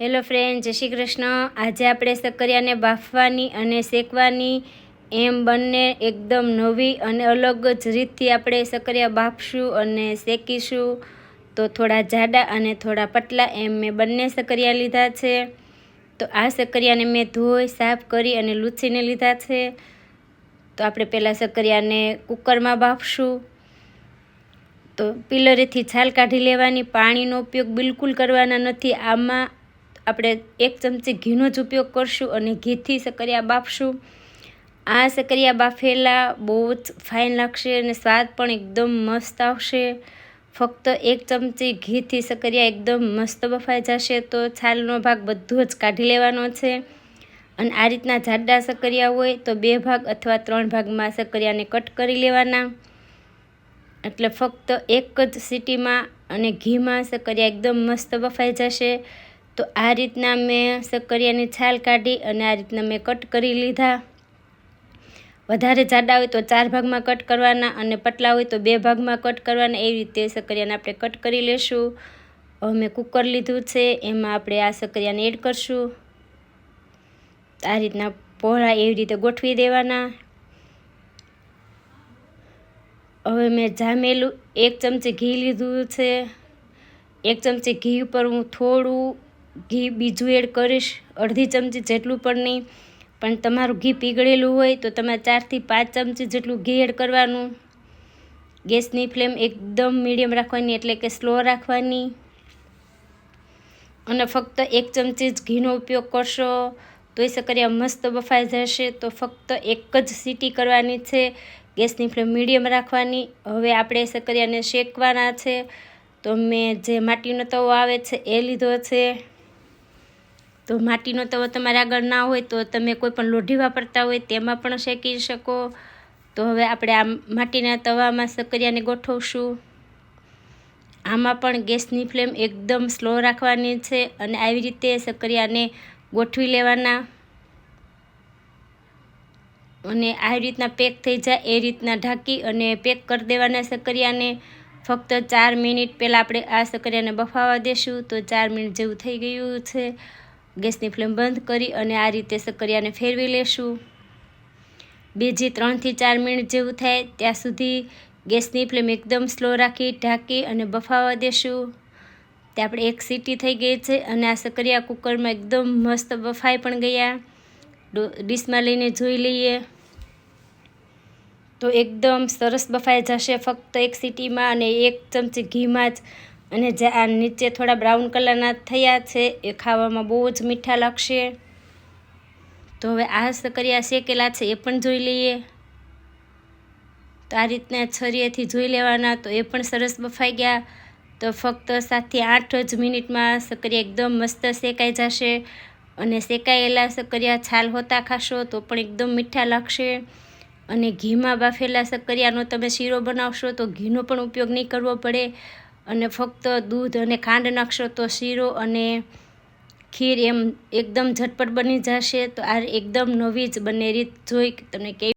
Hello friend, જય શ્રી કૃષ્ણ। આજે આપણે સક્કરિયાને બાફવાની અને શેકવાની એમ બંને એકદમ નવી અને અલગ જ રીતથી આપણે સક્કરિયા બાફશું અને શેકીશું। તો થોડા જાડા અને થોડા પતલા એમ મેં બંને સક્કરિયા લીધા છે। તો આ સક્કરિયાને મેં ધોઈ સાફ કરી અને લૂછીને લીધા છે। તો આપણે પહેલાં સક્કરિયાને કુકરમાં બાફશું। તો પિલરેથી છાલ કાઢી લેવાની, પાણીનો ઉપયોગ બિલકુલ કરવાના નથી। આમાં આપણે 1 ચમચી ઘીનો જ ઉપયોગ કરશું અને ઘીથી સક્કરિયા બાફશું। આ સક્કરિયા બાફેલા બહુ જ ફાઇન લાગશે અને સ્વાદ પણ એકદમ મસ્ત આવશે। ફક્ત 1 ચમચી ઘીથી સક્કરિયા એકદમ મસ્ત બફાઈ જશે। તો છાલનો ભાગ બધો જ કાઢી લેવાનો છે અને આ રીતના જાડા સક્કરિયા હોય તો 2 ભાગ અથવા 3 ભાગમાં સક્કરિયાને કટ કરી લેવાના। એટલે ફક્ત એક જ સીટીમાં અને ઘીમાં સક્કરિયા એકદમ મસ્ત બફાઈ જશે। તો આ રીતના મેં સક્કરિયાની છાલ કાઢી અને આ રીતના મેં કટ કરી લીધા। વધારે જાડા હોય તો 4 ભાગમાં કટ કરવાના અને પતલા હોય તો 2 ભાગમાં કટ કરવાના। એવી રીતે સક્કરિયાને આપણે કટ કરી લેશું। હવે મેં કુકર લીધું છે, એમાં આપણે આ સક્કરિયાને એડ કરશું। આ રીતના પહોળા એવી રીતે ગોઠવી દેવાના। હવે મેં જામેલું 1 ચમચી ઘી લીધું છે। 1 ચમચી ઘી ઉપર હું થોડું ઘી બીજું એડ કરીશ, અડધી ચમચી જેટલું પણ નહીં। પણ તમારું ઘી પીગળેલું હોય તો તમારે 4 થી 5 ચમચી જેટલું ઘી એડ કરવાનું। ગેસની ફ્લેમ એકદમ મીડિયમ રાખવાની, એટલે કે સ્લો રાખવાની અને ફક્ત 1 ચમચી જ ઘીનો ઉપયોગ કરશો તોય સક્કરિયા મસ્ત બફાઈ જશે। તો ફક્ત એક જ સીટી કરવાની છે, ગેસની ફ્લેમ મીડિયમ રાખવાની। હવે આપણે સક્કરિયાને શેકવાના છે। તો મેં જે માટીનો તવો આવે છે એ લીધો છે। તો માટીનો તવો તમારે આગળ ના હોય તો તમે કોઈ પણ લોઢી વાપરતા હોય તેમાં પણ શેકી શકો। તો હવે આપણે આ માટીના તવામાં સક્કરિયાને ગોઠવશું। આમાં પણ ગેસની ફ્લેમ એકદમ સ્લો રાખવાની છે અને આવી રીતે સક્કરિયાને ગોઠવી લેવાના અને આવી રીતના પેક થઈ જાય એ રીતના ઢાંકી અને પેક કરી દેવાના સક્કરિયાને। ફક્ત 4 મિનિટ પહેલાં આપણે આ સક્કરિયાને બફાવા દેશું। તો 4 મિનિટ જેવું થઈ ગયું છે। ગેસની ફ્લેમ બંધ કરી અને આ રીતે સક્કરિયાને ફેરવી લેશું। બીજી 3 થી 4 મિનિટ જેવું થાય ત્યાં સુધી ગેસની ફ્લેમ એકદમ સ્લો રાખી ઢાંકી અને બફાવા દેશું। તે આપણે 1 સીટી થઈ ગઈ છે અને આ સક્કરિયા કુકરમાં એકદમ મસ્ત બફાઈ પણ ગયા। ડીશમાં લઈને જોઈ લઈએ તો એકદમ સરસ બફાઈ જશે ફક્ત 1 સીટીમાં અને 1 ચમચી ઘીમાં જ। અને જે આ નીચે થોડા બ્રાઉન કલરના થયા છે એ ખાવામાં બહુ જ મીઠા લાગશે। તો હવે આ સક્કરિયા શેકેલા છે એ પણ જોઈ લઈએ। તો આ રીતના છરીએથી જોઈ લેવાના, તો એ પણ સરસ બફાઈ ગયા। તો ફક્ત 7 થી 8 જ મિનિટમાં સક્કરિયા એકદમ મસ્ત શેકાઈ જશે અને શેકાયેલા સક્કરિયા છાલ હોતા ખાશો તો પણ એકદમ મીઠા લાગશે। અને ઘીમાં બાફેલા સક્કરિયાનો તમે શીરો બનાવશો તો ઘીનો પણ ઉપયોગ નહીં કરવો પડે અને ફક્ત દૂધ અને ખાંડ નાખશો તો શીરો અને ખીર એમ એકદમ ઝટપટ બની જશે। તો આ એકદમ નવી જ બંને રીત જોઈ તમને કેવી